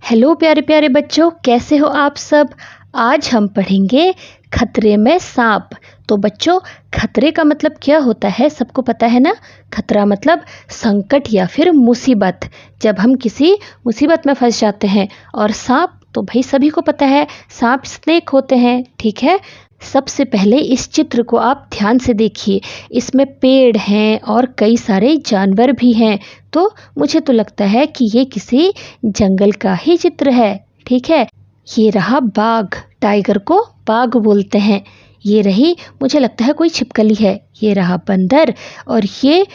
Hello प्यारे प्यारे बच्चों, कैसे हो आप सब। आज हम पढ़ेंगे खतरे में सांप। तो बच्चों, खतरे का मतलब क्या होता है सबको पता है ना। खतरा मतलब संकट या फिर मुसीबत। जब हम किसी मुसीबत में फंस जाते हैं। और सांप तो भाई सभी को पता है, सांप स्नेक होते हैं, ठीक है। सबसे पहले इस चित्र को आप ध्यान से देखिए। इसमें पेड़ हैं और कई सारे जानवर भी हैं। तो मुझे तो लगता है कि ये किसी जंगल का ही चित्र है, ठीक है। ये रहा बाघ, टाइगर को बाघ बोलते हैं। ये रही, मुझे लगता है कोई छिपकली है। ये रहा बंदर, और ये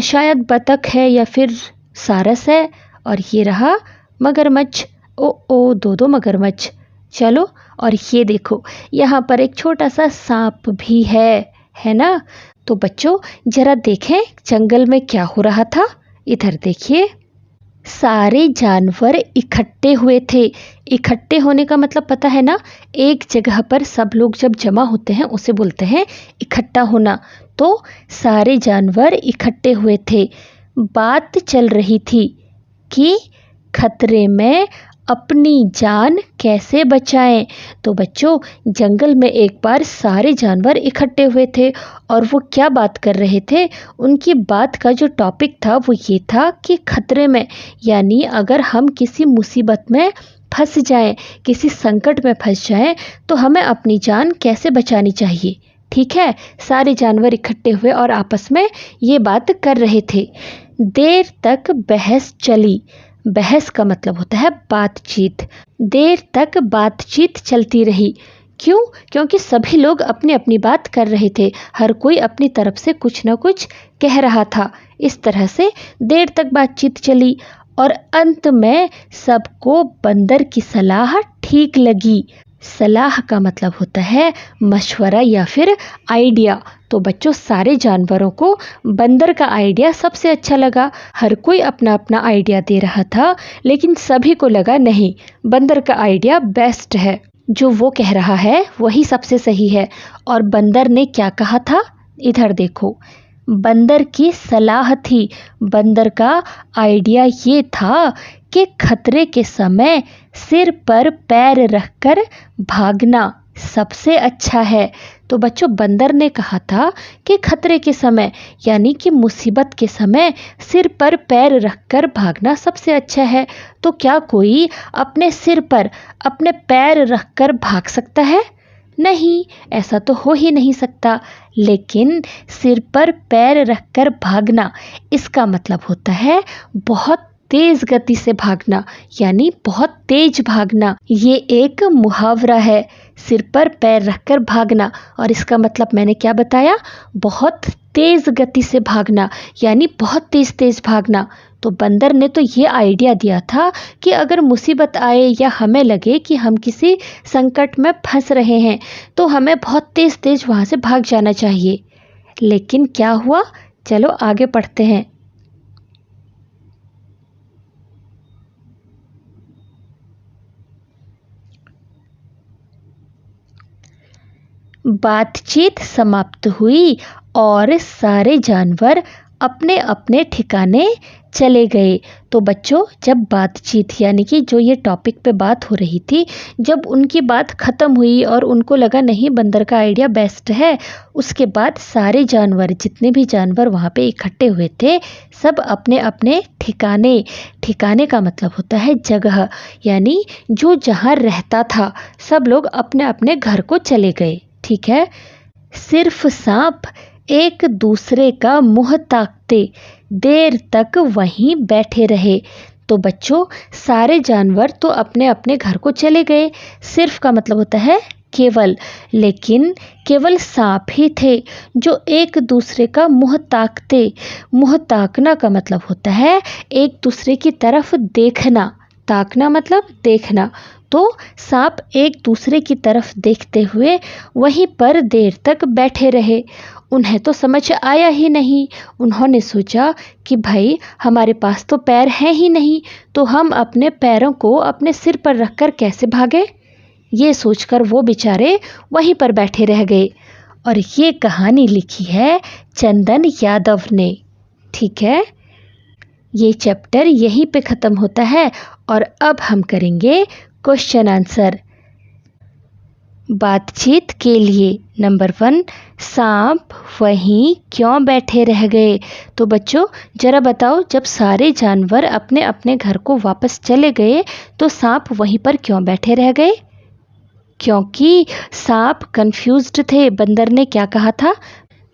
शायद बतख है या फिर सारस है। और ये रहा मगरमच्छ। ओ दो मगरमच्छ। चलो, और ये देखो, यहाँ पर एक छोटा सा सांप भी है ना। तो बच्चों जरा देखें जंगल में क्या हो रहा था। इधर देखिए, सारे जानवर इकट्ठे हुए थे। इकट्ठे होने का मतलब पता है ना, एक जगह पर सब लोग जब जमा होते हैं उसे बोलते हैं इकट्ठा होना। तो सारे जानवर इकट्ठे हुए थे। बात चल रही थी कि खतरे में अपनी जान कैसे बचाएं। तो बच्चों, जंगल में एक बार सारे जानवर इकट्ठे हुए थे और वो क्या बात कर रहे थे। उनकी बात का जो टॉपिक था वो ये था कि खतरे में, यानी अगर हम किसी मुसीबत में फंस जाएं, किसी संकट में फंस जाएं, तो हमें अपनी जान कैसे बचानी चाहिए, ठीक है। सारे जानवर इकट्ठे हुए और आपस में ये बात कर रहे थे। देर तक बहस चली। बहस का मतलब होता है बातचीत। देर तक बातचीत चलती रही। क्यों? क्योंकि सभी लोग अपनी अपनी बात कर रहे थे। हर कोई अपनी तरफ से कुछ ना कुछ कह रहा था। इस तरह से देर तक बातचीत चली और अंत में सबको बंदर की सलाह ठीक लगी। सलाह का मतलब होता है मशवरा या फिर आइडिया। तो बच्चों, सारे जानवरों को बंदर का आइडिया सबसे अच्छा लगा। हर कोई अपना अपना आइडिया दे रहा था, लेकिन सभी को लगा नहीं, बंदर का आइडिया बेस्ट है। जो वो कह रहा है वही सबसे सही है। और बंदर ने क्या कहा था, इधर देखो। बंदर की सलाह थी, बंदर का आइडिया ये था कि खतरे के समय सिर पर पैर रखकर भागना सबसे अच्छा है। तो बच्चों, बंदर ने कहा था कि खतरे के समय, यानी कि मुसीबत के समय सिर पर पैर रखकर भागना सबसे अच्छा है। तो क्या कोई अपने सिर पर अपने पैर रखकर भाग सकता है? नहीं, ऐसा तो हो ही नहीं सकता। लेकिन सिर पर पैर रखकर भागना, इसका मतलब होता है बहुत तेज गति से भागना, यानी बहुत तेज भागना। ये एक मुहावरा है, सिर पर पैर रखकर भागना। और इसका मतलब मैंने क्या बताया, बहुत तेज गति से भागना, यानी बहुत तेज तेज भागना। तो बंदर ने तो ये आइडिया दिया था कि अगर मुसीबत आए या हमें लगे कि हम किसी संकट में फंस रहे हैं, तो हमें बहुत तेज तेज वहाँ से भाग जाना चाहिए। लेकिन क्या हुआ, चलो आगे पढ़ते हैं। बातचीत समाप्त हुई और सारे जानवर अपने अपने ठिकाने चले गए। तो बच्चों, जब बातचीत, यानी कि जो ये टॉपिक पे बात हो रही थी, जब उनकी बात ख़त्म हुई और उनको लगा नहीं बंदर का आइडिया बेस्ट है, उसके बाद सारे जानवर, जितने भी जानवर वहाँ पे इकट्ठे हुए थे, सब अपने अपने ठिकाने, ठिकाने का मतलब होता है जगह, यानी जो जहाँ रहता था, सब लोग अपने अपने घर को चले गए, ठीक है। सिर्फ सांप एक दूसरे का मुंह ताकते देर तक वहीं बैठे रहे। तो बच्चों, सारे जानवर तो अपने अपने घर को चले गए। सिर्फ का मतलब होता है केवल, लेकिन केवल सांप ही थे जो एक दूसरे का मुंह ताकते। मुंह ताकना का मतलब होता है एक दूसरे की तरफ देखना। ताकना मतलब देखना। तो सांप एक दूसरे की तरफ देखते हुए वहीं पर देर तक बैठे रहे। उन्हें तो समझ आया ही नहीं। उन्होंने सोचा कि भाई हमारे पास तो पैर हैं ही नहीं, तो हम अपने पैरों को अपने सिर पर रखकर कैसे भागे। ये सोचकर वो बेचारे वहीं पर बैठे रह गए। और ये कहानी लिखी है चंदन यादव ने, ठीक है। ये चैप्टर यहीं पे ख़त्म होता है और अब हम करेंगे क्वेश्चन आंसर। बातचीत के लिए नंबर 1, सांप वहीं क्यों बैठे रह गए? तो बच्चों जरा बताओ, जब सारे जानवर अपने अपने घर को वापस चले गए तो सांप वहीं पर क्यों बैठे रह गए? क्योंकि सांप कंफ्यूज्ड थे। बंदर ने क्या कहा था?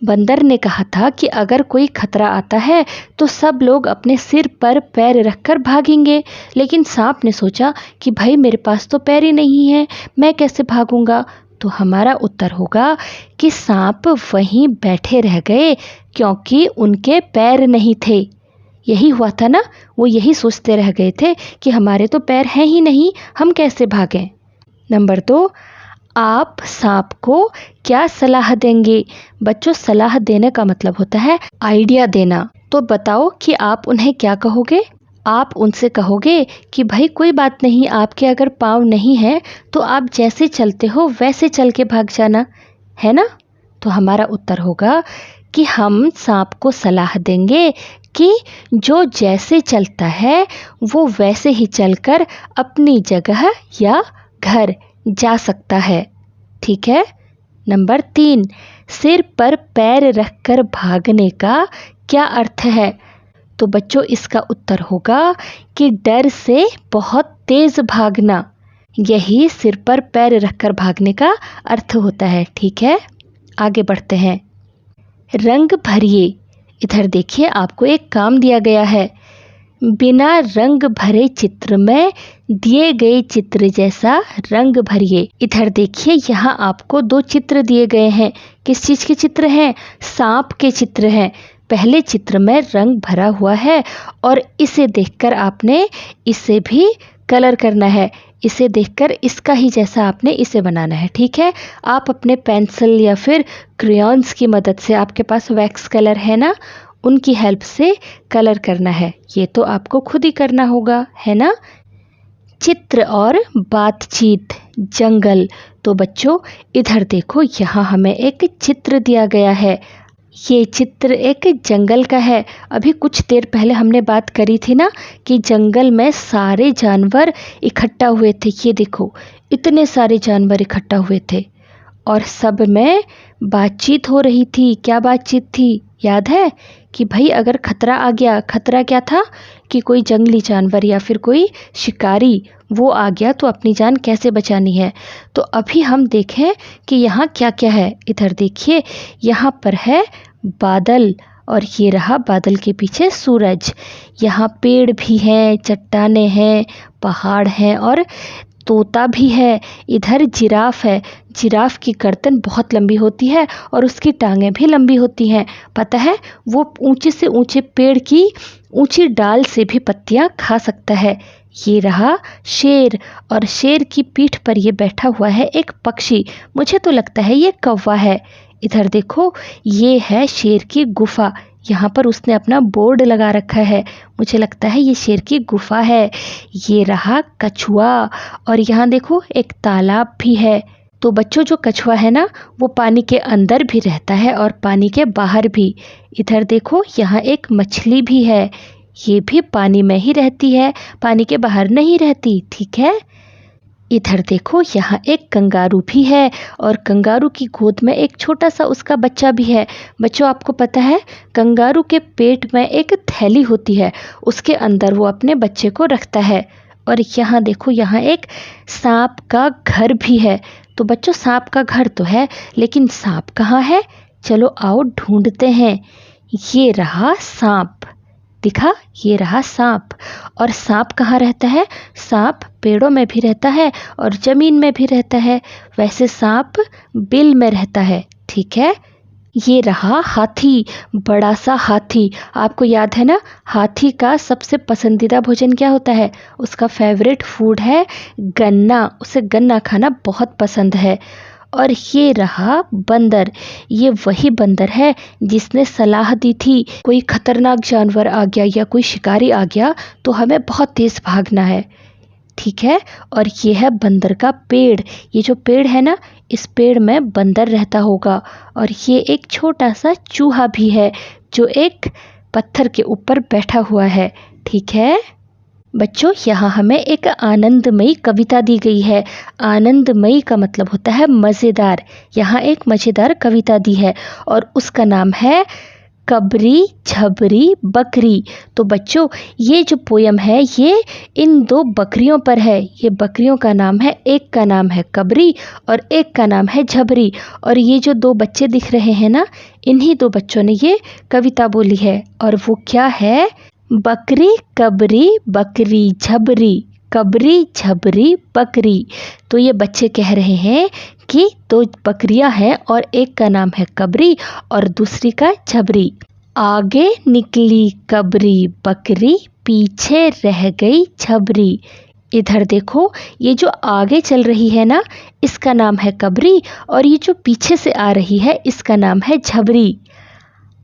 बंदर ने कहा था कि अगर कोई खतरा आता है तो सब लोग अपने सिर पर पैर रखकर भागेंगे, लेकिन सांप ने सोचा कि भाई मेरे पास तो पैर ही नहीं है, मैं कैसे भागूंगा? तो हमारा उत्तर होगा कि सांप वहीं बैठे रह गए क्योंकि उनके पैर नहीं थे। यही हुआ था ना, वो यही सोचते रह गए थे कि हमारे तो पैर हैं ही नहीं, हम कैसे भागें। नंबर 2, आप सांप को क्या सलाह देंगे? बच्चों सलाह देने का मतलब होता है आइडिया देना। तो बताओ कि आप उन्हें क्या कहोगे? आप उनसे कहोगे कि भाई कोई बात नहीं, आपके अगर पाँव नहीं है तो आप जैसे चलते हो वैसे चल के भाग जाना, है ना? तो हमारा उत्तर होगा कि हम सांप को सलाह देंगे कि जो जैसे चलता है वो वैसे ही चलकर अपनी जगह या घर जा सकता है। ठीक है। नंबर 3, सिर पर पैर रखकर भागने का क्या अर्थ है? तो बच्चों इसका उत्तर होगा कि डर से बहुत तेज भागना। यही सिर पर पैर रखकर भागने का अर्थ होता है। ठीक है, आगे बढ़ते हैं। रंग भरिए। इधर देखिए, आपको एक काम दिया गया है। बिना रंग भरे चित्र में दिए गए चित्र जैसा रंग भरिए। इधर देखिए, यहाँ आपको 2 चित्र दिए गए हैं। किस चीज़ के चित्र हैं? सांप के चित्र हैं। पहले चित्र में रंग भरा हुआ है और इसे देखकर आपने इसे भी कलर करना है। इसे देखकर इसका ही जैसा आपने इसे बनाना है। ठीक है, आप अपने पेंसिल या फिर क्रेयॉन्स की मदद से, आपके पास वैक्स कलर है ना, उनकी हेल्प से कलर करना है। ये तो आपको खुद ही करना होगा, है ना? चित्र और बातचीत। जंगल। तो बच्चों इधर देखो, यहाँ हमें एक चित्र दिया गया है। ये चित्र एक जंगल का है। अभी कुछ देर पहले हमने बात करी थी ना कि जंगल में सारे जानवर इकट्ठा हुए थे। ये देखो, इतने सारे जानवर इकट्ठा हुए थे और सब में बातचीत हो रही थी। क्या बातचीत थी? याद है कि भाई अगर खतरा आ गया, खतरा क्या था कि कोई जंगली जानवर या फिर कोई शिकारी वो आ गया तो अपनी जान कैसे बचानी है। तो अभी हम देखें कि यहाँ क्या क्या है। इधर देखिए, यहाँ पर है बादल और ये रहा बादल के पीछे सूरज। यहाँ पेड़ भी हैं, चट्टानें हैं, पहाड़ हैं और तोता भी है। इधर जिराफ है। जिराफ की गर्दन बहुत लंबी होती है और उसकी टांगें भी लंबी होती हैं। पता है, वो ऊंचे से ऊंचे पेड़ की ऊंची डाल से भी पत्तियां खा सकता है। ये रहा शेर और शेर की पीठ पर ये बैठा हुआ है एक पक्षी। मुझे तो लगता है ये कौवा है। इधर देखो, ये है शेर की गुफा। यहाँ पर उसने अपना बोर्ड लगा रखा है। मुझे लगता है ये शेर की गुफा है। ये रहा कछुआ और यहाँ देखो एक तालाब भी है। तो बच्चों जो कछुआ है ना, वो पानी के अंदर भी रहता है और पानी के बाहर भी। इधर देखो, यहाँ एक मछली भी है। ये भी पानी में ही रहती है, पानी के बाहर नहीं रहती। ठीक है। इधर देखो, यहाँ एक कंगारू भी है और कंगारू की गोद में एक छोटा सा उसका बच्चा भी है। बच्चों आपको पता है, कंगारू के पेट में एक थैली होती है, उसके अंदर वो अपने बच्चे को रखता है। और यहाँ देखो, यहाँ एक सांप का घर भी है। तो बच्चों सांप का घर तो है, लेकिन सांप कहाँ है? चलो आओ ढूंढते हैं। ये रहा सांप। दिखा, ये रहा सांप। और सांप कहाँ रहता है? सांप पेड़ों में भी रहता है और जमीन में भी रहता है। वैसे सांप बिल में रहता है। ठीक है। ये रहा हाथी, बड़ा सा हाथी। आपको याद है ना, हाथी का सबसे पसंदीदा भोजन क्या होता है? उसका फेवरेट फूड है गन्ना। उसे गन्ना खाना बहुत पसंद है। और ये रहा बंदर। ये वही बंदर है जिसने सलाह दी थी कोई खतरनाक जानवर आ गया या कोई शिकारी आ गया तो हमें बहुत तेज भागना है। ठीक है। और ये है बंदर का पेड़। ये जो पेड़ है ना, इस पेड़ में बंदर रहता होगा। और ये एक छोटा सा चूहा भी है जो एक पत्थर के ऊपर बैठा हुआ है। ठीक है। बच्चों यहाँ हमें एक आनंदमयी कविता दी गई है। आनंदमयी का मतलब होता है मज़ेदार। यहाँ एक मज़ेदार कविता दी है और उसका नाम है कबरी झबरी बकरी। तो बच्चों ये जो पोयम है ये इन दो बकरियों पर है। ये बकरियों का नाम है, एक का नाम है कबरी और एक का नाम है झबरी। और ये जो दो बच्चे दिख रहे हैं ना, इन्हीं दो बच्चों ने ये कविता बोली है। और वो क्या है? बकरी कबरी बकरी झबरी, कबरी झबरी बकरी। तो ये बच्चे कह रहे हैं कि दो बकरियां हैं और एक का नाम है कबरी और दूसरी का झबरी। आगे निकली कबरी बकरी, पीछे रह गई झबरी। इधर देखो, ये जो आगे चल रही है ना, इसका नाम है कबरी और ये जो पीछे से आ रही है इसका नाम है झबरी।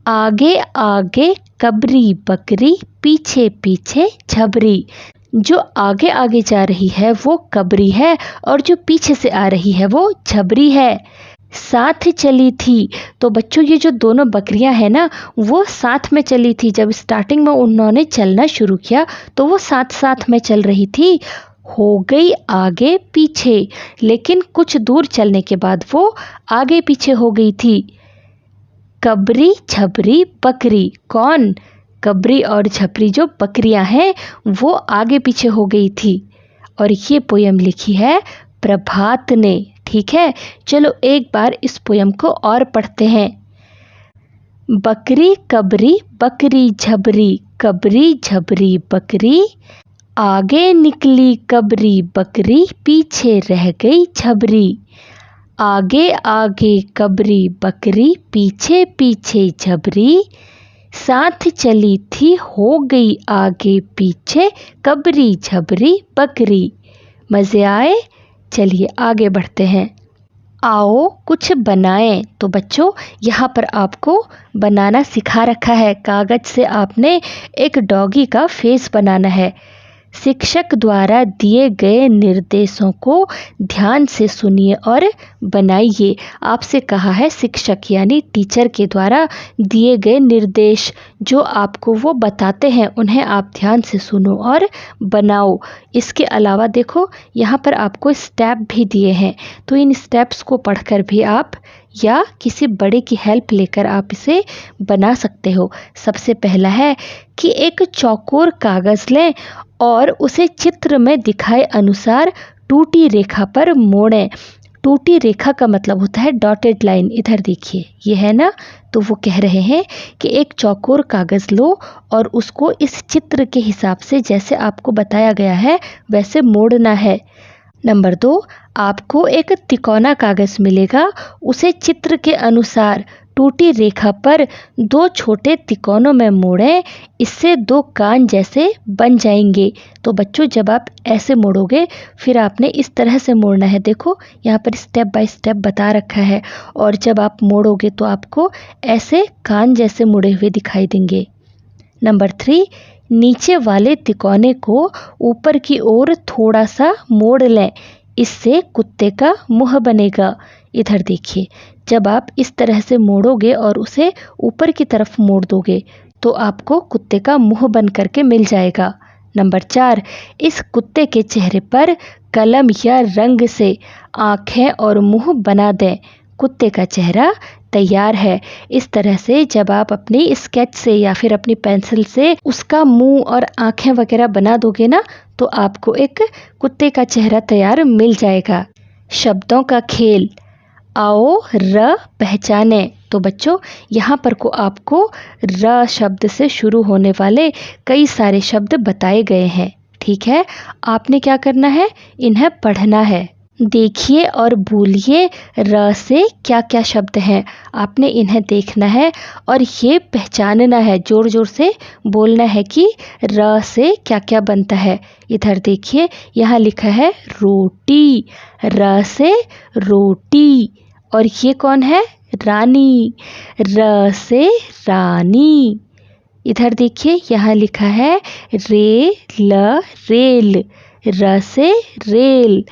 आगे आगे कबरी बकरी, पीछे पीछे झबरी। जो आगे आगे जा रही है वो कबरी है और जो पीछे से आ रही है वो झबरी है। साथ चली थी। तो बच्चों ये जो दोनों बकरियां हैं ना, वो साथ में चली थी। जब स्टार्टिंग में उन्होंने चलना शुरू किया तो वो साथ साथ में चल रही थी। हो गई आगे पीछे, लेकिन कुछ दूर चलने के बाद वो आगे पीछे हो गई थी। कबरी झबरी बकरी, कौन? कबरी और झबरी जो बकरियां हैं वो आगे पीछे हो गई थी। और ये पोयम लिखी है प्रभात ने। ठीक है, चलो एक बार इस पोयम को और पढ़ते हैं। बकरी कबरी बकरी झबरी, कबरी झबरी बकरी। आगे निकली कबरी बकरी, पीछे रह गई झबरी। आगे आगे कबरी बकरी, पीछे पीछे झबरी। साथ चली थी, हो गई आगे पीछे, कबरी झबरी बकरी। मज़े आए? चलिए आगे बढ़ते हैं। आओ कुछ बनाएं। तो बच्चों यहाँ पर आपको बनाना सिखा रखा है। कागज़ से आपने एक डॉगी का फेस बनाना है। शिक्षक द्वारा दिए गए निर्देशों को ध्यान से सुनिए और बनाइए। आपसे कहा है शिक्षक यानी टीचर के द्वारा दिए गए निर्देश जो आपको वो बताते हैं, उन्हें आप ध्यान से सुनो और बनाओ। इसके अलावा देखो यहाँ पर आपको स्टेप भी दिए हैं, तो इन स्टेप्स को पढ़कर भी आप या किसी बड़े की हेल्प लेकर आप इसे बना सकते हो। सबसे पहला है कि एक चौकोर कागज़ लें और उसे चित्र में दिखाए अनुसार टूटी रेखा पर मोड़ें। टूटी रेखा का मतलब होता है डॉटेड लाइन। इधर देखिए, ये है ना, तो वो कह रहे हैं कि एक चौकोर कागज़ लो और उसको इस चित्र के हिसाब से जैसे आपको बताया गया है वैसे मोड़ना है। नंबर 2, आपको एक तिकोना कागज़ मिलेगा, उसे चित्र के अनुसार टूटी रेखा पर 2 छोटे तिकोनों में मोड़ें, इससे 2 कान जैसे बन जाएंगे। तो बच्चों जब आप ऐसे मोड़ोगे फिर आपने इस तरह से मोड़ना है। देखो यहाँ पर स्टेप बाय स्टेप बता रखा है और जब आप मोड़ोगे तो आपको ऐसे कान जैसे मुड़े हुए दिखाई देंगे। नंबर 3, नीचे वाले तिकोने को ऊपर की ओर थोड़ा सा मोड़ लें, इससे कुत्ते का मुंह बनेगा। इधर देखिए, जब आप इस तरह से मोड़ोगे और उसे ऊपर की तरफ मोड़ दोगे तो आपको कुत्ते का मुंह बन करके मिल जाएगा। नंबर 4, इस कुत्ते के चेहरे पर कलम या रंग से आँखें और मुंह बना दें। कुत्ते का चेहरा तैयार है। इस तरह से जब आप अपनी स्केच से या फिर अपनी पेंसिल से उसका मुंह और आँखें वगैरह बना दोगे ना, तो आपको एक कुत्ते का चेहरा तैयार मिल जाएगा। शब्दों का खेल। आओ र पहचाने। तो बच्चों यहाँ पर को आपको र शब्द से शुरू होने वाले कई सारे शब्द बताए गए हैं। ठीक है, आपने क्या करना है, इन्हें पढ़ना है। देखिए और बोलिए र से क्या क्या शब्द हैं, आपने इन्हें देखना है और ये पहचानना है। जोर जोर से बोलना है कि र से क्या क्या बनता है। इधर देखिए, यहाँ लिखा है रोटी, र से रोटी। और ये कौन है, रानी, र से रानी। इधर देखिए, यहाँ लिखा है रेल, र से रेल।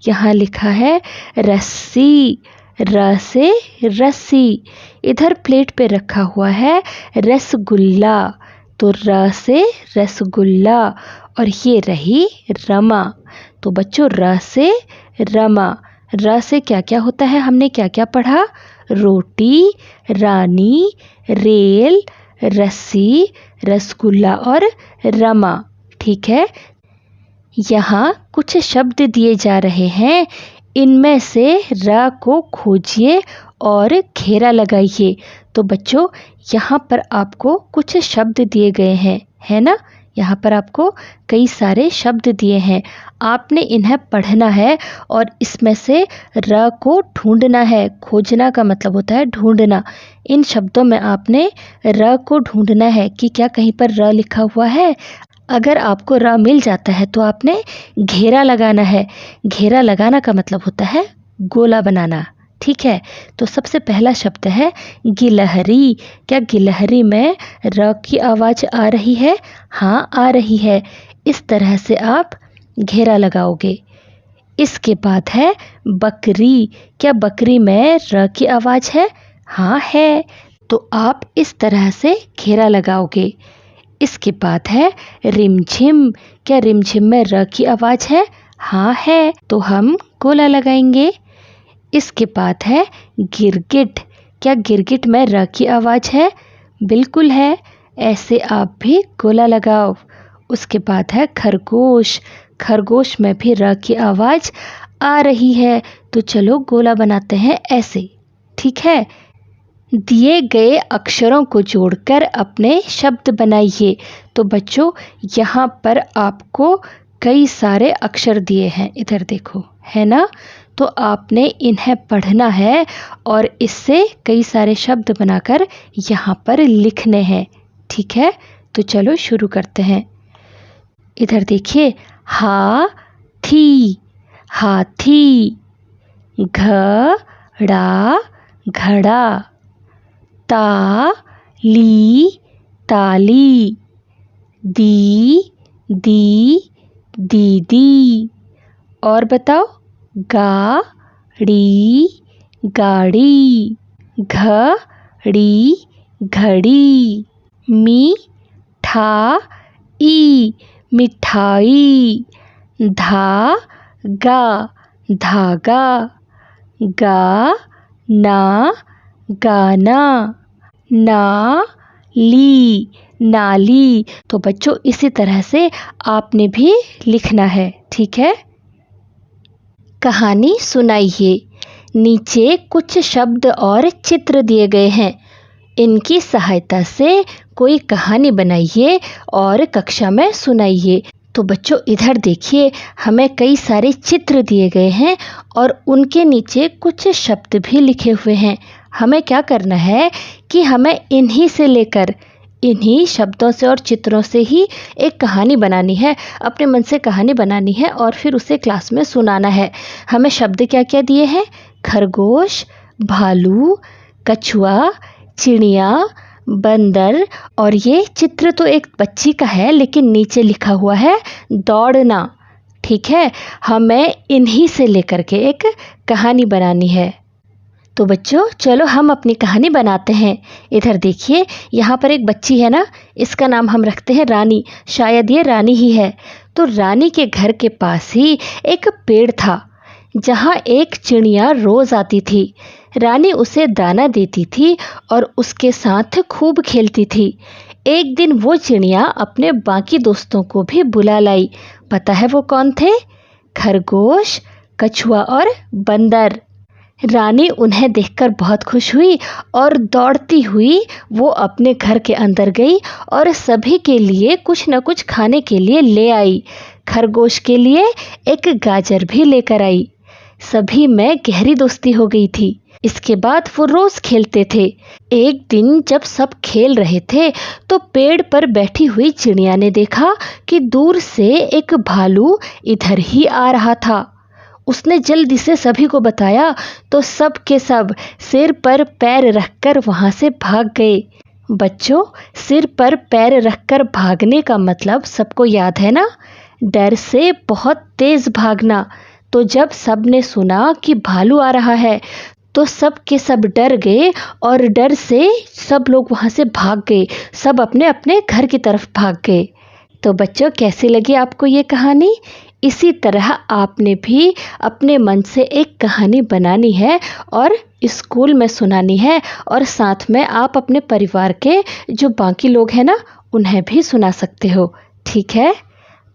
यहाँ लिखा है रस्सी, र से रस्सी। इधर प्लेट पे रखा हुआ है रसगुल्ला, तो र से रसगुल्ला, और ये रही रमा। तो बच्चों र से रमा, र से क्या क्या होता है, हमने क्या क्या पढ़ा? रोटी, रानी, रेल, रस्सी, रसगुल्ला और रमा। ठीक है, यहाँ कुछ शब्द दिए जा रहे हैं, इनमें से र को खोजिए और घेरा लगाइए। तो बच्चों यहाँ पर आपको कुछ शब्द दिए गए हैं, है ना? यहाँ पर आपको कई सारे शब्द दिए हैं, आपने इन्हें पढ़ना है और इसमें से र को ढूंढना है। खोजना का मतलब होता है ढूंढना। इन शब्दों में आपने र को ढूंढना है कि क्या कहीं पर र लिखा हुआ है। अगर आपको र मिल जाता है तो आपने घेरा लगाना है। घेरा लगाना का मतलब होता है गोला बनाना। ठीक है, तो सबसे पहला शब्द है गिलहरी। क्या गिलहरी में र की आवाज़ आ रही है? हाँ, आ रही है। इस तरह से आप घेरा लगाओगे। इसके बाद है बकरी। क्या बकरी में र की आवाज़ है? हाँ है, तो आप इस तरह से घेरा लगाओगे। इसके बाद है रिमझिम। क्या रिमझिम में र की आवाज़ है? हाँ है, तो हम गोला लगाएंगे। इसके बाद है गिरगिट। क्या गिरगिट में र की आवाज़ है? बिल्कुल है, ऐसे आप भी गोला लगाओ। उसके बाद है खरगोश। खरगोश में भी र की आवाज़ आ रही है, तो चलो गोला बनाते हैं ऐसे। ठीक है, दिए गए अक्षरों को जोड़कर अपने शब्द बनाइए। तो बच्चों यहाँ पर आपको कई सारे अक्षर दिए हैं, इधर देखो, है ना? तो आपने इन्हें पढ़ना है और इससे कई सारे शब्द बनाकर यहाँ पर लिखने हैं। ठीक है, तो चलो शुरू करते हैं। इधर देखिए, हाथी, हाथी, घड़ा, घड़ा, ताली, ताली, दीदी। और बताओ, गाड़ी, गाड़ी, घड़ी, घड़ी, मिठाई, मिठाई, धागा, धागा, गाना, गाना, नाली, नाली। तो बच्चों इसी तरह से आपने भी लिखना है। ठीक है, कहानी सुनाइए। नीचे कुछ शब्द और चित्र दिए गए हैं, इनकी सहायता से कोई कहानी बनाइए और कक्षा में सुनाइए। तो बच्चों इधर देखिए, हमें कई सारे चित्र दिए गए हैं और उनके नीचे कुछ शब्द भी लिखे हुए हैं। हमें क्या करना है कि हमें इन्हीं से लेकर, इन्हीं शब्दों से और चित्रों से ही एक कहानी बनानी है। अपने मन से कहानी बनानी है और फिर उसे क्लास में सुनाना है। हमें शब्द क्या क्या दिए हैं? खरगोश, भालू, कछुआ, चिड़िया, बंदर, और ये चित्र तो एक बच्ची का है लेकिन नीचे लिखा हुआ है दौड़ना। ठीक है, हमें इन्हीं से लेकर के एक कहानी बनानी है। तो बच्चों चलो हम अपनी कहानी बनाते हैं। इधर देखिए, यहाँ पर एक बच्ची है ना, इसका नाम हम रखते हैं रानी। शायद ये रानी ही है। तो रानी के घर के पास ही एक पेड़ था जहाँ एक चिड़िया रोज आती थी। रानी उसे दाना देती थी और उसके साथ खूब खेलती थी। एक दिन वो चिड़िया अपने बाकी दोस्तों को भी बुला लाई। पता है वो कौन थे? खरगोश, कछुआ और बंदर। रानी उन्हें देखकर बहुत खुश हुई और दौड़ती हुई वो अपने घर के अंदर गई और सभी के लिए कुछ न कुछ खाने के लिए ले आई। खरगोश के लिए एक गाजर भी लेकर आई। सभी में गहरी दोस्ती हो गई थी। इसके बाद वो रोज खेलते थे। एक दिन जब सब खेल रहे थे तो पेड़ पर बैठी हुई चिड़िया ने देखा कि दूर से एक भालू इधर ही आ रहा था। उसने जल्दी से सभी को बताया तो सब के सब सिर पर पैर रखकर वहां से भाग गए। बच्चों, सिर पर पैर रखकर भागने का मतलब सबको याद है ना? डर से बहुत तेज भागना। तो जब सबने सुना कि भालू आ रहा है तो सब के सब डर गए और डर से सब लोग वहाँ से भाग गए, सब अपने अपने घर की तरफ भाग गए। तो बच्चों, कैसी लगी आपको ये कहानी? इसी तरह आपने भी अपने मन से एक कहानी बनानी है और स्कूल में सुनानी है, और साथ में आप अपने परिवार के जो बाकी लोग हैं ना, उन्हें भी सुना सकते हो। ठीक है?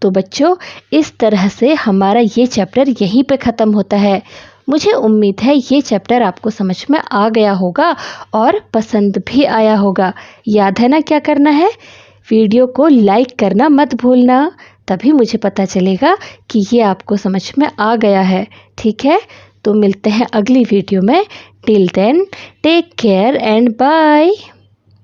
तो बच्चों, इस तरह से हमारा ये चैप्टर यहीं पे ख़त्म होता है। मुझे उम्मीद है ये चैप्टर आपको समझ में आ गया होगा और पसंद भी आया होगा। याद है ना क्या करना है? वीडियो को लाइक करना मत भूलना, तभी मुझे पता चलेगा कि ये आपको समझ में आ गया है। ठीक है? तो मिलते हैं अगली वीडियो में। Till then, take care and bye.